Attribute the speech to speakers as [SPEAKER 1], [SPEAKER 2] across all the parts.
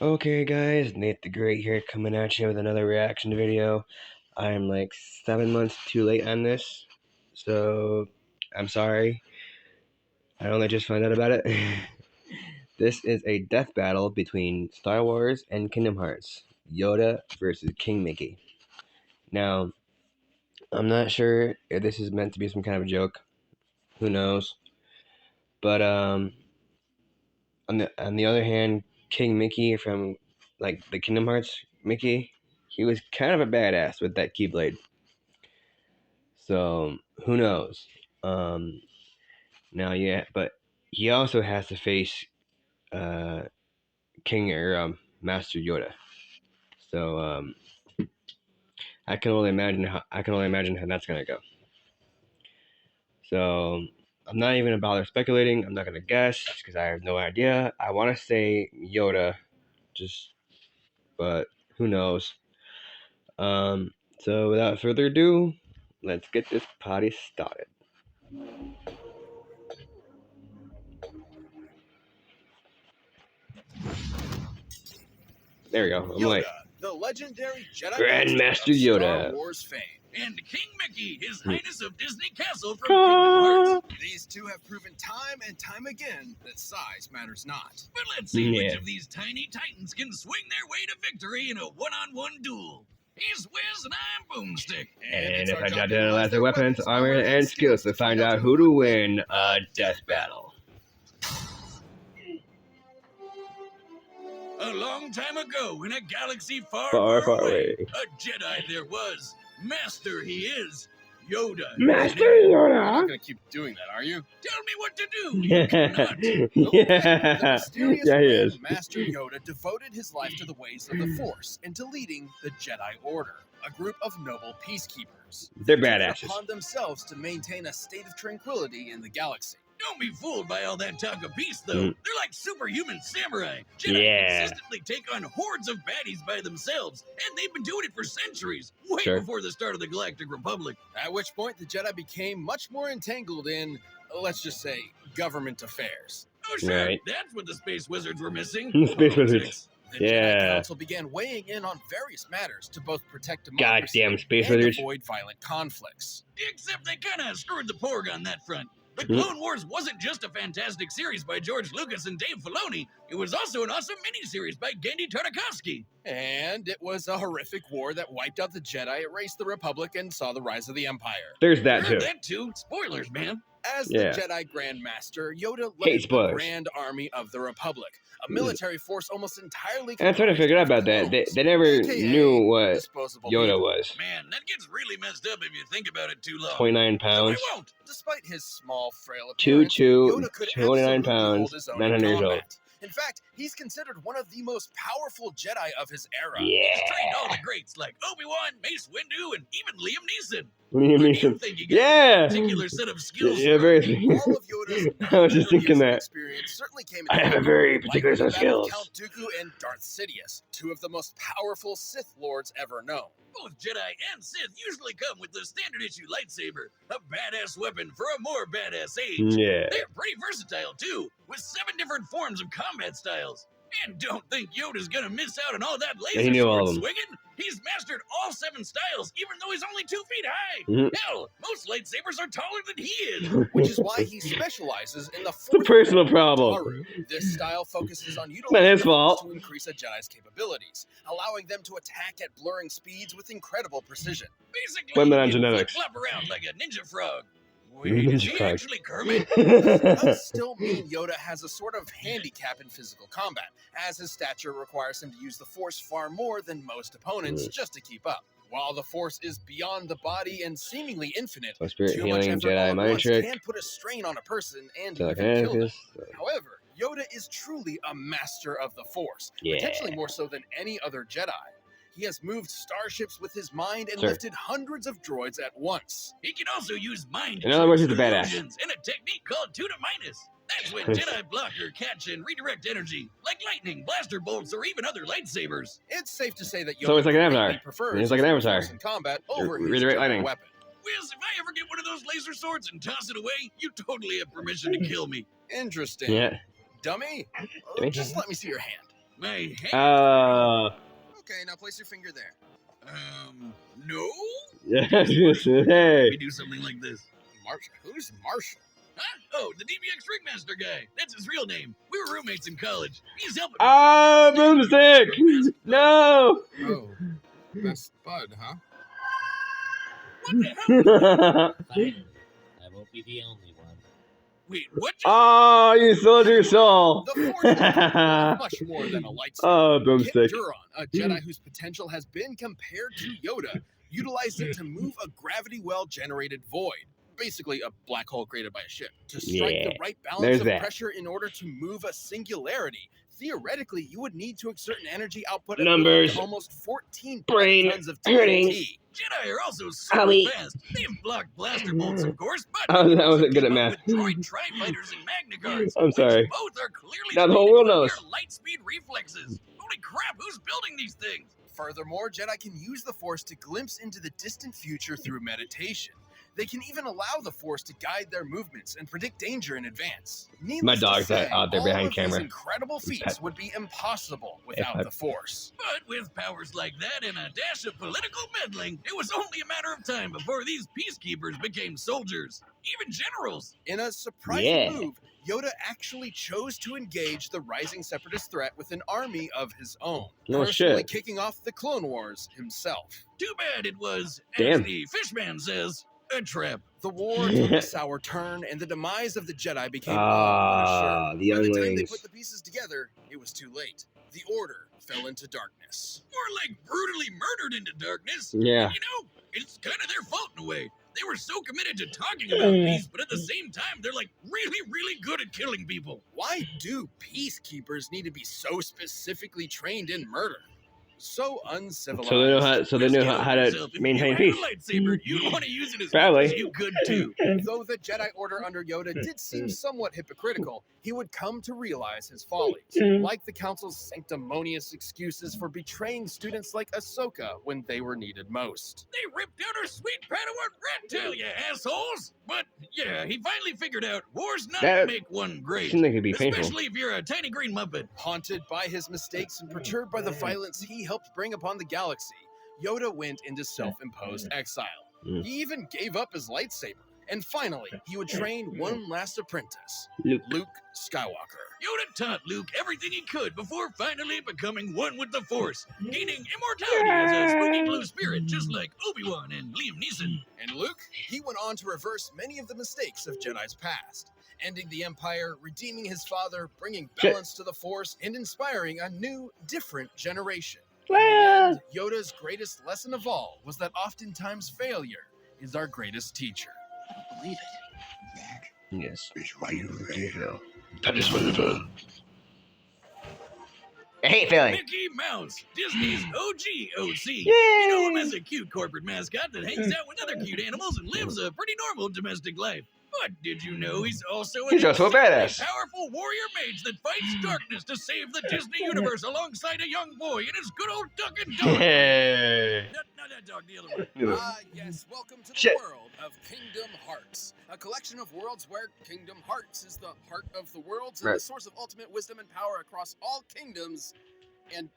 [SPEAKER 1] Okay guys, Nate the Great here coming at you with another reaction video. I'm like 7 months too late on this, so I'm sorry. I only just found out about it. This is a death battle between Star Wars and Kingdom Hearts. Yoda versus King Mickey. Now, I'm not sure if this is meant to be some kind of joke. Who knows? But on the other hand, King Mickey from like the Kingdom Hearts Mickey, he was kind of a badass with that Keyblade. So who knows? Um, Now, yeah, but he also has to face uh, King or Master Yoda. So I can only imagine how that's gonna go. So I'm not even gonna bother speculating. I'm not gonna guess because I have no idea. I want to say Yoda, just but who knows? Um, so without further ado, let's get this party started. There we go. I'm
[SPEAKER 2] Yoda,
[SPEAKER 1] like
[SPEAKER 2] the legendary Jedi
[SPEAKER 1] Grandmaster
[SPEAKER 2] Master of
[SPEAKER 1] Yoda.
[SPEAKER 2] Star Wars fame.
[SPEAKER 3] And King Mickey, His Highness of Disney Castle from Kingdom Hearts.
[SPEAKER 2] These two have proven time and time again that size matters not.
[SPEAKER 3] But let's see which
[SPEAKER 1] Yeah.
[SPEAKER 3] of these tiny titans can swing their way to victory in a one-on-one duel. He's Wiz and I'm Boomstick.
[SPEAKER 1] And if
[SPEAKER 2] our
[SPEAKER 1] I
[SPEAKER 2] job
[SPEAKER 1] drop
[SPEAKER 2] to
[SPEAKER 1] down
[SPEAKER 2] analyze
[SPEAKER 1] laser
[SPEAKER 2] their
[SPEAKER 1] weapons, armor, and skills to find out who to win a death battle.
[SPEAKER 3] A long time ago, in a galaxy far,
[SPEAKER 1] Far,
[SPEAKER 3] far,
[SPEAKER 1] far
[SPEAKER 3] away,
[SPEAKER 1] away.
[SPEAKER 3] a Jedi there was. Master he is. Yoda.
[SPEAKER 1] Master
[SPEAKER 2] You're
[SPEAKER 1] Yoda!
[SPEAKER 2] not going to keep doing that, are you?
[SPEAKER 3] Tell me what to do. You cannot.
[SPEAKER 2] The mysterious
[SPEAKER 1] Yeah, he is.
[SPEAKER 2] Grand Master Yoda devoted his life to the ways of the Force and to leading the Jedi Order, a group of noble peacekeepers.
[SPEAKER 1] They're
[SPEAKER 2] They took it
[SPEAKER 1] badasses.
[SPEAKER 2] upon themselves to maintain a state of tranquility in the galaxy.
[SPEAKER 3] Don't be fooled by all that talk of peace, though.
[SPEAKER 1] Mm.
[SPEAKER 3] They're like superhuman samurai. Jedi
[SPEAKER 1] Yeah.
[SPEAKER 3] consistently take on hordes of baddies by themselves, and they've been doing it for centuries, way
[SPEAKER 1] Sure.
[SPEAKER 3] before the start of the Galactic Republic.
[SPEAKER 2] At which point, the Jedi became much more entangled in, let's just say, government affairs.
[SPEAKER 3] Oh, sure,
[SPEAKER 1] Right.
[SPEAKER 3] that's what the Space Wizards were missing.
[SPEAKER 1] Space Wizards.
[SPEAKER 3] Politics.
[SPEAKER 2] The
[SPEAKER 1] Yeah.
[SPEAKER 2] Jedi Council began weighing in on various matters to both protect democracy
[SPEAKER 1] Goddamn Space
[SPEAKER 2] and
[SPEAKER 1] Wizards.
[SPEAKER 2] avoid violent conflicts.
[SPEAKER 3] Except they kind of screwed the porg on that front. The
[SPEAKER 1] Hmm.
[SPEAKER 3] Clone Wars wasn't just a fantastic series by George Lucas and Dave Filoni. It was also an awesome miniseries by Genndy Tartakovsky.
[SPEAKER 2] And it was a horrific war that wiped out the Jedi, erased the Republic, and saw the rise of the Empire.
[SPEAKER 1] There's that too.
[SPEAKER 3] Heard that too. Spoilers, man.
[SPEAKER 2] As
[SPEAKER 1] Yeah.
[SPEAKER 2] the Jedi Grand Master, Yoda
[SPEAKER 1] Hate
[SPEAKER 2] led the
[SPEAKER 1] spoilers.
[SPEAKER 2] Grand Army of the Republic, a military force almost entirely.
[SPEAKER 1] And I'm trying to figure out about that. They never
[SPEAKER 2] AKA
[SPEAKER 1] knew what
[SPEAKER 2] disposable
[SPEAKER 1] Yoda
[SPEAKER 2] people.
[SPEAKER 1] was.
[SPEAKER 3] Man, that gets really messed up if you think about it too long.
[SPEAKER 1] 29
[SPEAKER 3] No, I
[SPEAKER 1] pounds.
[SPEAKER 3] won't.
[SPEAKER 2] Despite his small, frail
[SPEAKER 1] Two,
[SPEAKER 2] appearance,
[SPEAKER 1] two,
[SPEAKER 2] Yoda could
[SPEAKER 1] 29
[SPEAKER 2] absolutely
[SPEAKER 1] pounds,
[SPEAKER 2] hold his own
[SPEAKER 1] 900 years
[SPEAKER 2] in
[SPEAKER 1] old.
[SPEAKER 2] combat. In fact, he's considered one of the most powerful Jedi of his era.
[SPEAKER 1] Yeah.
[SPEAKER 3] He's trained all the greats like Obi-Wan, Mace Windu, and even Liam Neeson.
[SPEAKER 1] Liam
[SPEAKER 3] Who do you
[SPEAKER 1] Neeson.
[SPEAKER 3] think you got
[SPEAKER 1] Yeah.
[SPEAKER 3] a particular set of skills
[SPEAKER 1] Yeah,
[SPEAKER 3] from?
[SPEAKER 1] very.
[SPEAKER 2] All of Yoda's
[SPEAKER 1] I was just
[SPEAKER 2] 900
[SPEAKER 1] thinking
[SPEAKER 2] years of
[SPEAKER 1] that.
[SPEAKER 2] experience certainly came
[SPEAKER 1] I
[SPEAKER 2] in
[SPEAKER 1] have a
[SPEAKER 2] handy.
[SPEAKER 1] very
[SPEAKER 2] Like
[SPEAKER 1] particular
[SPEAKER 2] the
[SPEAKER 1] set of
[SPEAKER 2] battle
[SPEAKER 1] skills.
[SPEAKER 2] Count Dooku and Darth Sidious, two of the most powerful Sith Lords ever known.
[SPEAKER 3] Both Jedi and Sith usually come with the standard issue lightsaber, a badass weapon for a more badass age.
[SPEAKER 1] Yeah.
[SPEAKER 3] They're pretty versatile too, with 7 different forms of combat styles. And don't think Yoda's gonna miss out on all that laser
[SPEAKER 1] he knew all
[SPEAKER 3] sword
[SPEAKER 1] of them.
[SPEAKER 3] swinging. He's mastered all 7 styles, even though he's only 2 feet high.
[SPEAKER 1] Mhm.
[SPEAKER 3] Hell, most lightsabers are taller than he is.
[SPEAKER 2] Which is why he specializes in the
[SPEAKER 1] It's a
[SPEAKER 2] fourth
[SPEAKER 1] personal problem.
[SPEAKER 2] Taru. This style focuses on
[SPEAKER 1] Not
[SPEAKER 2] utilizing
[SPEAKER 1] his
[SPEAKER 2] the Force
[SPEAKER 1] fault.
[SPEAKER 2] to increase a Jedi's capabilities, allowing them to attack at blurring speeds with incredible precision.
[SPEAKER 3] Basically,
[SPEAKER 1] Blame it
[SPEAKER 3] he
[SPEAKER 1] on
[SPEAKER 3] can
[SPEAKER 1] genetics.
[SPEAKER 3] flip around like a ninja frog. Wait,
[SPEAKER 1] Ninja
[SPEAKER 3] is he
[SPEAKER 1] frog.
[SPEAKER 3] actually Kermit?
[SPEAKER 2] Does still mean Yoda has a sort of handicap in physical combat, as his stature requires him to use the Force far more than most opponents just to keep up. While the Force is beyond the body and seemingly infinite,
[SPEAKER 1] So spirit
[SPEAKER 2] too much
[SPEAKER 1] healing,
[SPEAKER 2] effort all
[SPEAKER 1] Jedi
[SPEAKER 2] at
[SPEAKER 1] mind
[SPEAKER 2] once
[SPEAKER 1] trick.
[SPEAKER 2] can put a strain on a person and
[SPEAKER 1] So
[SPEAKER 2] even kill them.
[SPEAKER 1] Telekinesis.
[SPEAKER 2] However, Yoda is truly a master of the Force,
[SPEAKER 1] Yeah.
[SPEAKER 2] potentially more so than any other Jedi. He has moved starships with his mind and
[SPEAKER 1] Sure.
[SPEAKER 2] lifted hundreds of droids at once.
[SPEAKER 3] He can also use mind
[SPEAKER 1] In other words,
[SPEAKER 3] tricks
[SPEAKER 1] he's a
[SPEAKER 3] and
[SPEAKER 1] badass.
[SPEAKER 3] illusions and a technique called Tuna Minus. That's when Jedi block or catch and redirect energy, like lightning, blaster bolts, or even other lightsabers.
[SPEAKER 2] It's safe to say that Yoda
[SPEAKER 1] So it's like an
[SPEAKER 2] greatly
[SPEAKER 1] avatar.
[SPEAKER 2] prefers
[SPEAKER 1] It's like an
[SPEAKER 2] using the
[SPEAKER 1] avatar.
[SPEAKER 2] Force in combat over his
[SPEAKER 1] Redirect
[SPEAKER 2] different
[SPEAKER 1] lightning.
[SPEAKER 2] weapon.
[SPEAKER 3] Wiz, if I ever get one of those laser swords and toss it away, you totally have permission to kill me.
[SPEAKER 2] Interesting.
[SPEAKER 1] Yeah.
[SPEAKER 2] Dummy?
[SPEAKER 1] Dummy.
[SPEAKER 2] Just let me see your hand.
[SPEAKER 3] My hand.
[SPEAKER 1] Oh.
[SPEAKER 2] Okay, now place your finger there.
[SPEAKER 3] No?
[SPEAKER 1] Yeah.
[SPEAKER 3] Let
[SPEAKER 1] Hey.
[SPEAKER 3] me do something like this.
[SPEAKER 2] Marshall? Who's Marshall?
[SPEAKER 3] Huh? Oh, the DBX Ringmaster guy. That's his real name. We were roommates in college. He's helping me.
[SPEAKER 1] Ah, broomstick! No!
[SPEAKER 2] Oh, that's Bud, huh?
[SPEAKER 3] What the hell?
[SPEAKER 4] Finally, I won't be the only one.
[SPEAKER 3] Wait, what?
[SPEAKER 1] Oh, you sold your soul!
[SPEAKER 2] The Force is capable of much more than a lightsaber.
[SPEAKER 1] Oh,
[SPEAKER 2] Kit
[SPEAKER 1] broomstick.
[SPEAKER 2] Duron, a Jedi whose potential has been compared to Yoda, utilized it to move a gravity well-generated void, basically a black hole created by a ship, to strike
[SPEAKER 1] Yeah,
[SPEAKER 2] the right
[SPEAKER 1] there's
[SPEAKER 2] balance of
[SPEAKER 1] that.
[SPEAKER 2] pressure in order to move a singularity. Theoretically, you would need to exert an energy output
[SPEAKER 1] Numbers.
[SPEAKER 2] equivalent to almost 14
[SPEAKER 1] Brain
[SPEAKER 2] tons of
[SPEAKER 1] hurting.
[SPEAKER 2] TNT.
[SPEAKER 3] Jedi are also super
[SPEAKER 1] Ollie.
[SPEAKER 3] fast. They've blocked blaster bolts, of course, but
[SPEAKER 1] I
[SPEAKER 3] they can
[SPEAKER 1] wasn't
[SPEAKER 3] also
[SPEAKER 1] good at
[SPEAKER 3] keep up
[SPEAKER 1] math.
[SPEAKER 3] with droid tri-fighters and magna guards,
[SPEAKER 1] I'm sorry.
[SPEAKER 3] which both are clearly
[SPEAKER 1] Now the whole
[SPEAKER 3] stated
[SPEAKER 1] world
[SPEAKER 3] to
[SPEAKER 1] knows.
[SPEAKER 3] appear light speed reflexes. Holy crap, who's building these things?
[SPEAKER 2] Furthermore, Jedi can use the Force to glimpse into the distant future through meditation. They can even allow the Force to guide their movements and predict danger in advance. Needless
[SPEAKER 1] My
[SPEAKER 2] to
[SPEAKER 1] dog's
[SPEAKER 2] say,
[SPEAKER 1] out there
[SPEAKER 2] all
[SPEAKER 1] behind
[SPEAKER 2] of
[SPEAKER 1] camera.
[SPEAKER 2] these incredible feats
[SPEAKER 1] pet.
[SPEAKER 2] would be impossible without
[SPEAKER 1] pet.
[SPEAKER 2] the Force.
[SPEAKER 3] But with powers like that and a dash of political meddling, it was only a matter of time before these peacekeepers became soldiers, even generals.
[SPEAKER 2] In a surprising
[SPEAKER 1] Yeah.
[SPEAKER 2] move, Yoda actually chose to engage the rising separatist threat with an army of his own,
[SPEAKER 1] No
[SPEAKER 2] personally
[SPEAKER 1] shit.
[SPEAKER 2] kicking off the Clone Wars himself.
[SPEAKER 3] Too bad it was,
[SPEAKER 1] Damn.
[SPEAKER 3] as the fishman says, a trap.
[SPEAKER 2] The war took a sour turn, and the demise of the Jedi became all but assured.
[SPEAKER 1] The
[SPEAKER 2] By the time they
[SPEAKER 1] younglings.
[SPEAKER 2] put the pieces together, it was too late. The Order fell into darkness.
[SPEAKER 3] More like brutally murdered into darkness.
[SPEAKER 1] Yeah.
[SPEAKER 3] And you know, it's kind of their fault in a way. They were so committed to talking about peace, but at the same time, they're like really, really good at killing people.
[SPEAKER 2] Why do peacekeepers need to be so specifically trained in murder? So uncivilized.
[SPEAKER 1] So they know how to maintain peace.
[SPEAKER 3] If you had a lightsaber, you'd want to use it as
[SPEAKER 1] Probably.
[SPEAKER 3] much as you could too.
[SPEAKER 2] Though the Jedi Order under Yoda did seem somewhat hypocritical, he would come to realize his follies, like the Council's sanctimonious excuses for betraying students like Ahsoka when they were needed most.
[SPEAKER 3] They ripped out our sweet Padawan rat tail, you assholes! But yeah, he finally figured out war's not
[SPEAKER 1] That
[SPEAKER 3] make one great.
[SPEAKER 1] Seems like it'd be painful.
[SPEAKER 3] Especially if you're a tiny green muppet.
[SPEAKER 2] Haunted by his mistakes and perturbed by the violence he helped bring upon the galaxy, Yoda went into self-imposed exile.
[SPEAKER 1] Mm.
[SPEAKER 2] He even gave up his lightsaber. And finally, he would train one last apprentice,
[SPEAKER 1] Luke.
[SPEAKER 2] Skywalker.
[SPEAKER 3] Yoda taught Luke everything he could before finally becoming one with the Force, gaining immortality as a spooky blue spirit, just like Obi-Wan and Liam Neeson.
[SPEAKER 2] And Luke, he went on to reverse many of the mistakes of Jedi's past, ending the Empire, redeeming his father, bringing balance to the Force, and inspiring a new, different generation. In the end, Yoda's greatest lesson of all was that oftentimes failure is our greatest teacher.
[SPEAKER 4] Believe it.
[SPEAKER 1] Yes.
[SPEAKER 5] It's right there.
[SPEAKER 1] That is wonderful. I hate failing.
[SPEAKER 3] Mickey Mouse, Disney's OG OC.
[SPEAKER 1] Yay!
[SPEAKER 3] You know him as a cute corporate mascot that hangs out with other cute animals and lives a pretty normal domestic life. But did you know he's also
[SPEAKER 1] He's also a badass.
[SPEAKER 3] powerful warrior mage that fights darkness to save the Disney universe alongside a young boy and his good old duck and dog.
[SPEAKER 1] Hey.
[SPEAKER 3] Not that dog, the other one.
[SPEAKER 2] Ah, yes, welcome to the
[SPEAKER 1] Shit.
[SPEAKER 2] world of Kingdom Hearts, a collection of worlds where Kingdom Hearts is the heart of the worlds and
[SPEAKER 1] Right.
[SPEAKER 2] the source of ultimate wisdom and power across all kingdoms and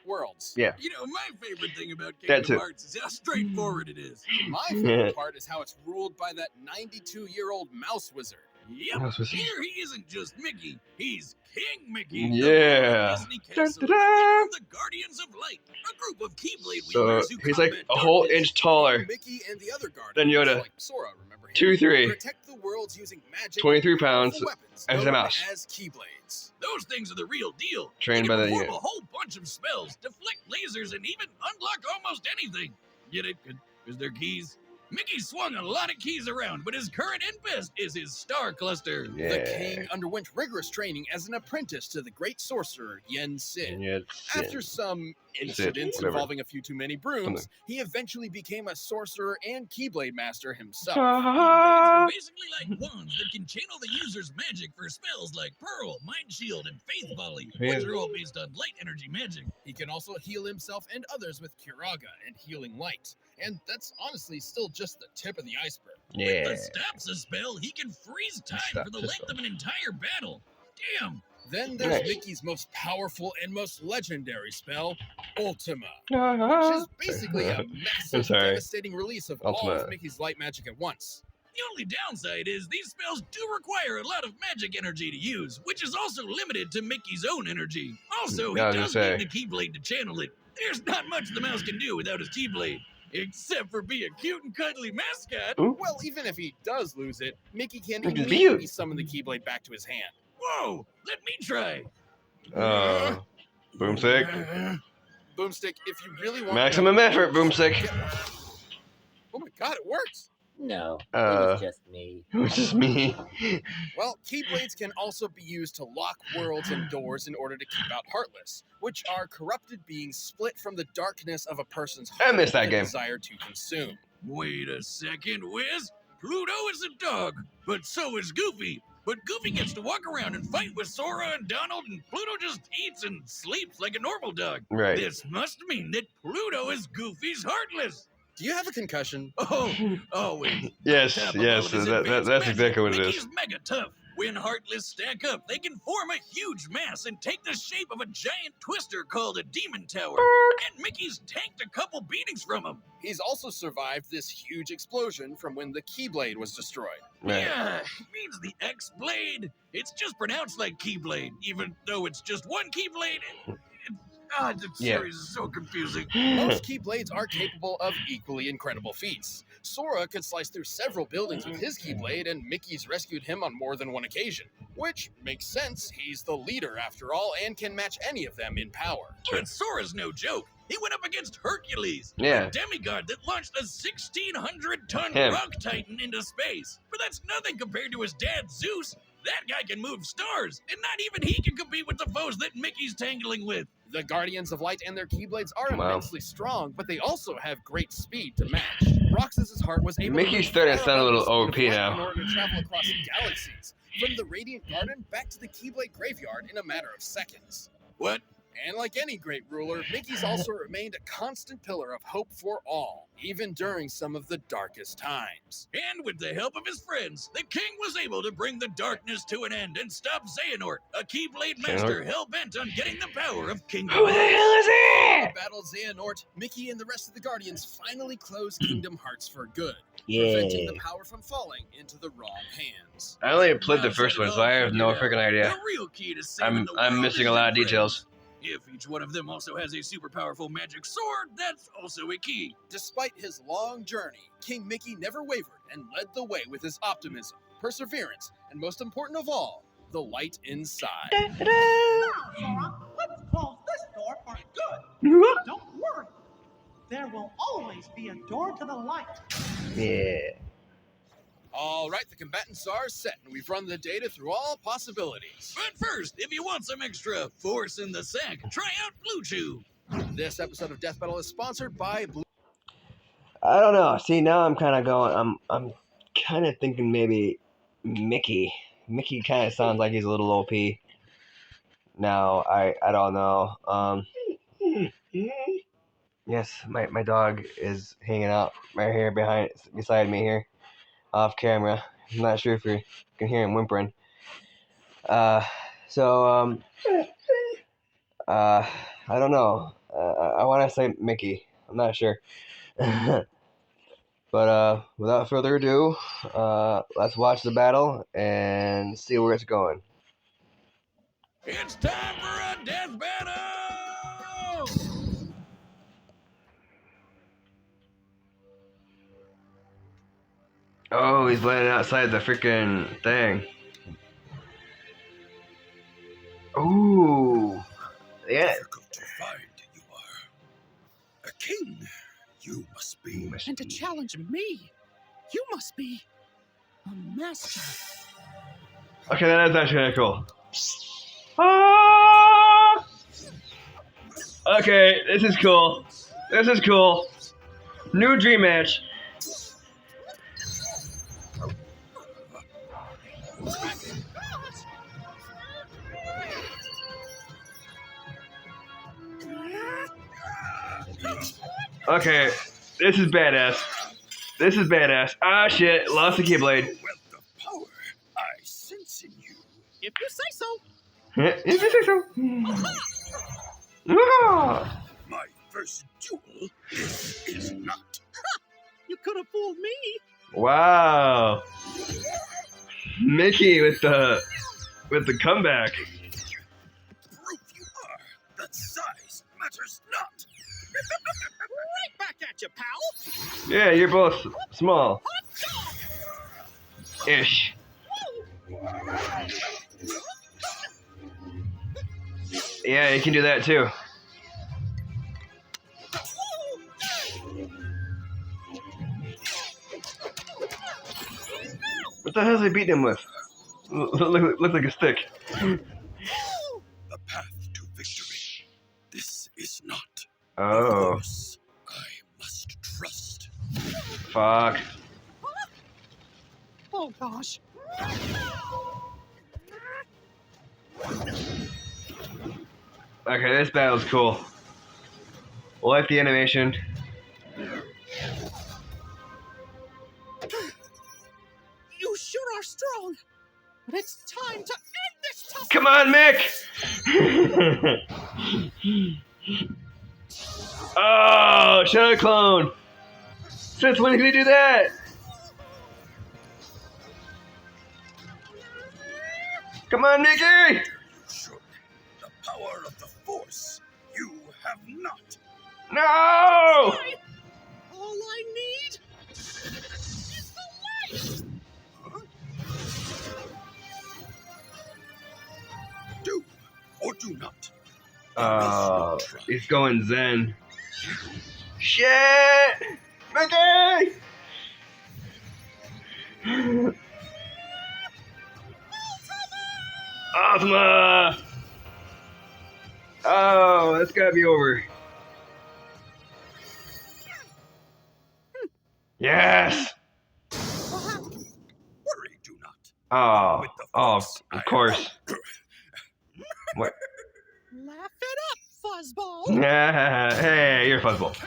[SPEAKER 2] worlds.
[SPEAKER 1] Yeah.
[SPEAKER 3] You know, my favorite thing about
[SPEAKER 1] That
[SPEAKER 3] Kingdom
[SPEAKER 1] too.
[SPEAKER 3] Hearts is how straightforward it is.
[SPEAKER 2] My favorite part is how it's ruled by that 92-year-old mouse wizard.
[SPEAKER 3] Yep.
[SPEAKER 1] Mouse wizard.
[SPEAKER 3] Here he isn't just Mickey, he's King Mickey.
[SPEAKER 1] Yeah.
[SPEAKER 3] The Disney Castle,
[SPEAKER 1] Dun-dun-dun.
[SPEAKER 3] the Guardians of Light, a group of Keyblade
[SPEAKER 1] So
[SPEAKER 3] wielders who
[SPEAKER 1] he's like
[SPEAKER 3] combat
[SPEAKER 1] a whole
[SPEAKER 3] darkness.
[SPEAKER 1] inch taller
[SPEAKER 2] Mickey and the other guardians,
[SPEAKER 1] than Yoda.
[SPEAKER 2] like Sora, remember him,
[SPEAKER 1] 2'3",
[SPEAKER 2] protect the worlds using magic
[SPEAKER 1] 23
[SPEAKER 2] and powerful
[SPEAKER 1] pounds,
[SPEAKER 2] weapons
[SPEAKER 1] as a
[SPEAKER 2] known
[SPEAKER 1] mouse.
[SPEAKER 2] as Keyblades.
[SPEAKER 3] Those things are the real deal.
[SPEAKER 1] Trained
[SPEAKER 3] They
[SPEAKER 1] by
[SPEAKER 3] can
[SPEAKER 1] the
[SPEAKER 3] perform
[SPEAKER 1] unit.
[SPEAKER 3] a whole bunch of spells, deflect lasers, and even unlock almost anything. Get it? Because they're keys. Mickey swung a lot of keys around, but his current and best is his star cluster.
[SPEAKER 2] The
[SPEAKER 1] Yeah.
[SPEAKER 2] king underwent rigorous training as an apprentice to the great sorcerer Yen Sid.
[SPEAKER 1] Yeah.
[SPEAKER 2] After some incidents
[SPEAKER 1] whatever.
[SPEAKER 2] involving a few too many brooms,
[SPEAKER 1] Something.
[SPEAKER 2] he eventually became a sorcerer and Keyblade master himself.
[SPEAKER 3] Keyblades are basically like wands that can channel the user's magic for spells like Pearl, Mind Shield, and Faith Volley, which
[SPEAKER 1] Yeah.
[SPEAKER 3] are all based on light energy magic.
[SPEAKER 2] He can also heal himself and others with Curaga and Healing Light. And that's honestly still just the tip of the iceberg.
[SPEAKER 3] With
[SPEAKER 1] Yeah.
[SPEAKER 3] the Stopsa spell, he can freeze time for the length of an entire battle. Damn,
[SPEAKER 2] Then there's
[SPEAKER 1] Nice.
[SPEAKER 2] Mickey's most powerful and most legendary spell, Ultima, which is basically a massive,
[SPEAKER 1] sorry.
[SPEAKER 2] devastating release of all
[SPEAKER 1] Ultima.
[SPEAKER 2] of Mickey's light magic at once.
[SPEAKER 3] The only downside is these spells do require a lot of magic energy to use, which is also limited to Mickey's own energy. Also, he
[SPEAKER 1] I was gonna
[SPEAKER 3] does
[SPEAKER 1] say.
[SPEAKER 3] need the Keyblade to channel it. There's not much the mouse can do without his Keyblade, except for be a cute and cuddly mascot.
[SPEAKER 1] Ooh.
[SPEAKER 2] Well, even if he does lose it, Mickey can
[SPEAKER 1] Look, it's
[SPEAKER 2] immediately
[SPEAKER 1] cute.
[SPEAKER 2] summon the Keyblade back to his hand.
[SPEAKER 3] Whoa, let me try.
[SPEAKER 1] Boomstick.
[SPEAKER 2] Boomstick, if you really want
[SPEAKER 1] Maximum effort, Boomstick.
[SPEAKER 2] Oh my god, it works!
[SPEAKER 4] No, it was just me.
[SPEAKER 1] It was just me.
[SPEAKER 2] Well, Keyblades can also be used to lock worlds and doors in order to keep out Heartless, which are corrupted beings split from the darkness of a person's heart
[SPEAKER 1] I missed that
[SPEAKER 2] with a
[SPEAKER 1] game.
[SPEAKER 2] desire to consume.
[SPEAKER 3] Wait a second, Wiz. Pluto is a dog, but so is Goofy. But Goofy gets to walk around and fight with Sora and Donald, and Pluto just eats and sleeps like a normal dog.
[SPEAKER 1] Right.
[SPEAKER 3] This must mean that Pluto is Goofy's Heartless.
[SPEAKER 2] Do you have a concussion?
[SPEAKER 3] Oh, always.
[SPEAKER 1] Yes,
[SPEAKER 3] Top of
[SPEAKER 1] yes,
[SPEAKER 3] all of his
[SPEAKER 1] that's
[SPEAKER 3] advanced
[SPEAKER 1] exactly
[SPEAKER 3] magic,
[SPEAKER 1] what it is.
[SPEAKER 3] Mickey's mega tough. When Heartless stack up, they can form a huge mass and take the shape of a giant twister called a Demon Tower. And Mickey's tanked a couple beatings from him.
[SPEAKER 2] He's also survived this huge explosion from when the Keyblade was destroyed.
[SPEAKER 1] Right.
[SPEAKER 3] Yeah, it means the X-Blade. It's just pronounced like Keyblade, even though it's just one Keyblade. The
[SPEAKER 1] Yeah.
[SPEAKER 3] series is so confusing.
[SPEAKER 2] Most Keyblades are capable of equally incredible feats. Sora could slice through several buildings with his Keyblade, and Mickey's rescued him on more than one occasion. Which makes sense, he's the leader after all, and can match any of them in power.
[SPEAKER 3] But Sora's no joke. He went up against Hercules,
[SPEAKER 1] Yeah.
[SPEAKER 3] a demigod that launched a 1,600-ton
[SPEAKER 1] Him.
[SPEAKER 3] rock titan into space. But that's nothing compared to his dad, Zeus. That guy can move stars, and not even he can compete with the foes that Mickey's tangling with.
[SPEAKER 2] The Guardians of Light and their Keyblades are
[SPEAKER 1] Wow.
[SPEAKER 2] immensely strong, but they also have great speed to match. Roxas's heart was able
[SPEAKER 1] Mickey's
[SPEAKER 2] to
[SPEAKER 1] starting to
[SPEAKER 2] far
[SPEAKER 1] sound a
[SPEAKER 2] above
[SPEAKER 1] little
[SPEAKER 2] the speed
[SPEAKER 1] OP
[SPEAKER 2] of light
[SPEAKER 1] now.
[SPEAKER 2] in order to travel across galaxies, from the Radiant Garden back to the Keyblade Graveyard in a matter of seconds.
[SPEAKER 3] What?
[SPEAKER 2] And like any great ruler, Mickey's also remained a constant pillar of hope for all, even during some of the darkest times.
[SPEAKER 3] And with the help of his friends, the king was able to bring the darkness to an end and stop Xehanort, a Keyblade master hell-bent on getting the power of Kingdom
[SPEAKER 1] Who the
[SPEAKER 3] Hearts.
[SPEAKER 1] hell is
[SPEAKER 2] After
[SPEAKER 1] it?
[SPEAKER 2] battle Xehanort, Mickey and the rest of the Guardians finally closed Kingdom Hearts for good, preventing the power from falling into the wrong hands.
[SPEAKER 1] I only played the first one, so I have no freaking idea.
[SPEAKER 3] The real key to saving the
[SPEAKER 1] I'm
[SPEAKER 3] world
[SPEAKER 1] missing
[SPEAKER 3] is
[SPEAKER 1] a lot of
[SPEAKER 3] their
[SPEAKER 1] details.
[SPEAKER 3] friends. If each one of them also has a super powerful magic sword, that's also a key.
[SPEAKER 2] Despite his long journey, King Mickey never wavered and led the way with his optimism, perseverance, and most important of all, the light inside.
[SPEAKER 5] Sora, let's close this door for good. Don't worry. There will always be a door to the light.
[SPEAKER 1] Yeah.
[SPEAKER 2] All right, the combatants are set, and we've run the data through all possibilities.
[SPEAKER 3] But first, if you want some extra force in the sack, try out Blue Chew.
[SPEAKER 2] This episode of Death Battle is sponsored by Blue.
[SPEAKER 1] I don't know. See, now I'm kind of going. I'm kind of thinking maybe Mickey. Mickey kind of sounds like he's a little OP. Now I don't know. Yes, my dog is hanging out right here beside me here, off camera. I'm not sure if you can hear him whimpering. I don't know. I want to say Mickey. I'm not sure. But without further ado, let's watch the battle and see where it's going.
[SPEAKER 3] It's time for a death battle!
[SPEAKER 1] Oh, he's landing outside the freaking thing. Ooh. Yeah.
[SPEAKER 3] Difficult to find you are. A king, you must be.
[SPEAKER 6] And to challenge me, you must be a master.
[SPEAKER 1] Okay, that is actually kind of cool. Ah! Okay, this is cool. This is cool. New dream match. Okay, this is badass. This is badass. Ah, shit. Lost the Keyblade.
[SPEAKER 3] Wealth of power I sense in you.
[SPEAKER 6] If you say so.
[SPEAKER 1] If you say so. Ah!
[SPEAKER 3] My first duel, this is not.
[SPEAKER 6] You could have fooled me.
[SPEAKER 1] Wow. Mickey with the comeback.
[SPEAKER 3] Proof you are. That size matters not.
[SPEAKER 6] Right back at you, pal.
[SPEAKER 1] Yeah, you're both small. Ish. Yeah, you can do that too. What the hell is he beating him with? Looks like a stick.
[SPEAKER 3] The path to victory. This is not.
[SPEAKER 1] Oh,
[SPEAKER 3] Of course, I must trust.
[SPEAKER 1] fuck.
[SPEAKER 6] Oh gosh.
[SPEAKER 1] Okay, this battle's cool. Like the animation.
[SPEAKER 6] You sure are strong. But it's time to end this tussle.
[SPEAKER 1] Come on, Mick! Oh, Shadow Clone! Since when did he do that? Come on, Mickey!
[SPEAKER 3] You should. The power of the Force. You have not.
[SPEAKER 1] No!
[SPEAKER 6] All I need is the light.
[SPEAKER 3] Do or do not. There is no try.
[SPEAKER 1] He's going Zen. Shit! Mickey! Ozma! Oh, that's gotta be over. Yes!
[SPEAKER 3] Worry, do not.
[SPEAKER 1] Oh,
[SPEAKER 3] With the
[SPEAKER 1] oh,
[SPEAKER 3] Force,
[SPEAKER 1] of
[SPEAKER 3] I
[SPEAKER 1] course. What?
[SPEAKER 6] Laugh it up, fuzzball.
[SPEAKER 1] Hey, you're a fuzzball.
[SPEAKER 3] KO!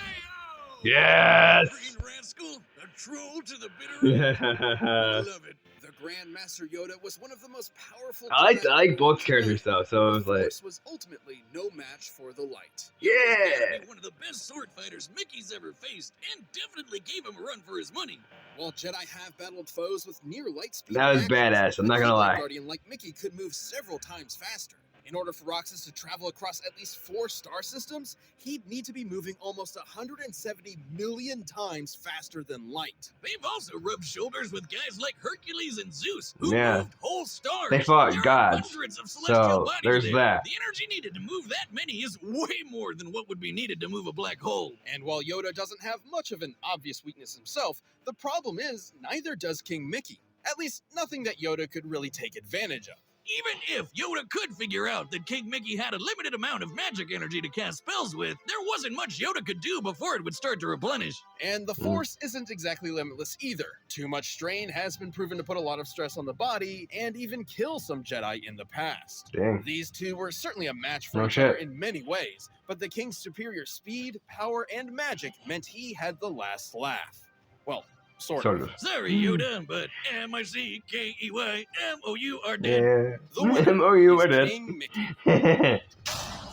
[SPEAKER 1] Yes!
[SPEAKER 3] Green rascal, a troll to the bitter end.
[SPEAKER 1] I
[SPEAKER 3] Love it.
[SPEAKER 2] The Grandmaster Yoda was one of the most powerful.
[SPEAKER 1] like both characters though, so it was like,
[SPEAKER 2] Force was ultimately no match for the light.
[SPEAKER 1] yeah.
[SPEAKER 3] Gotta be one of the best sword fighters Mickey's ever faced, and definitely gave him a run for his money.
[SPEAKER 2] While Jedi have battled foes with near light speed,
[SPEAKER 1] That was
[SPEAKER 2] actions,
[SPEAKER 1] badass, I'm not
[SPEAKER 2] a
[SPEAKER 1] gonna
[SPEAKER 2] Keyblade
[SPEAKER 1] lie.
[SPEAKER 2] Guardian like Mickey could move several times faster. In order for Roxas to travel across at least 4 star systems, he'd need to be moving almost 170 million times faster than light.
[SPEAKER 3] They've also rubbed shoulders with guys like Hercules and Zeus, who
[SPEAKER 1] Yeah.
[SPEAKER 3] moved whole stars.
[SPEAKER 1] They fought
[SPEAKER 3] There are
[SPEAKER 1] gods,
[SPEAKER 3] hundreds of celestial
[SPEAKER 1] so
[SPEAKER 3] bodies
[SPEAKER 1] there's
[SPEAKER 3] there.
[SPEAKER 1] that.
[SPEAKER 3] The energy needed to move that many is way more than what would be needed to move a black hole.
[SPEAKER 2] And while Yoda doesn't have much of an obvious weakness himself, the problem is neither does King Mickey. At least nothing that Yoda could really take advantage of.
[SPEAKER 3] Even if Yoda could figure out that King Mickey had a limited amount of magic energy to cast spells with, there wasn't much Yoda could do before it would start to replenish.
[SPEAKER 2] And the Force isn't exactly limitless either. Too much strain has been proven to put a lot of stress on the body and even kill some Jedi in the past.
[SPEAKER 1] Dang.
[SPEAKER 2] These two were certainly a match for
[SPEAKER 1] No
[SPEAKER 2] each other
[SPEAKER 1] shit.
[SPEAKER 2] in many ways, but the King's superior speed, power, and magic meant he had the last laugh. Well, sort of.
[SPEAKER 3] Sorry, Yoda, but MICKEYMOU dead.
[SPEAKER 1] Yeah.
[SPEAKER 2] The winner
[SPEAKER 1] MOU
[SPEAKER 2] is
[SPEAKER 1] are dead.
[SPEAKER 2] King Mickey.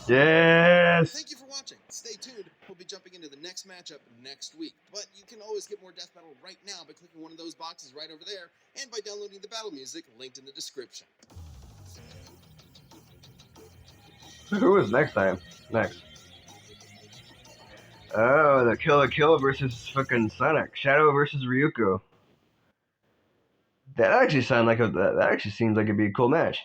[SPEAKER 1] Yes.
[SPEAKER 2] Thank you for watching. Stay tuned. We'll be jumping into the next matchup next week. But you can always get more Death Battle right now by clicking one of those boxes right over there and by downloading the battle music linked in the description.
[SPEAKER 1] Who is next time? Next. Oh, the Kill la Kill versus fucking Sonic. Shadow versus Ryuko. That actually sounds like that actually seems like it'd be a cool match.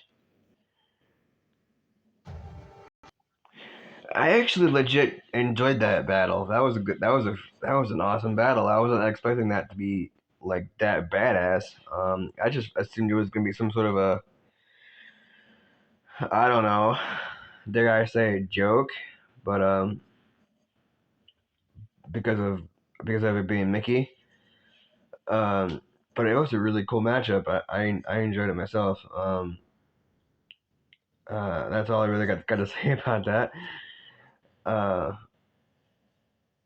[SPEAKER 1] I actually legit enjoyed that battle. That was an awesome battle. I wasn't expecting that to be like that badass. I just assumed it was gonna be some sort of a, I don't know, dare I say, joke, but because of it being Mickey. But it was a really cool matchup. I enjoyed it myself. That's all I really got to say about that.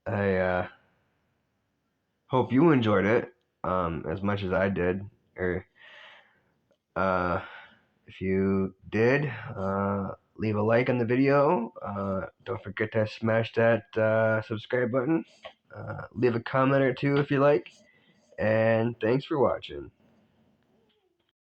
[SPEAKER 1] I hope you enjoyed it as much as I did. Or If you did, leave a like on the video. Don't forget to smash that subscribe button. Leave a comment or two if you like. And thanks for watching.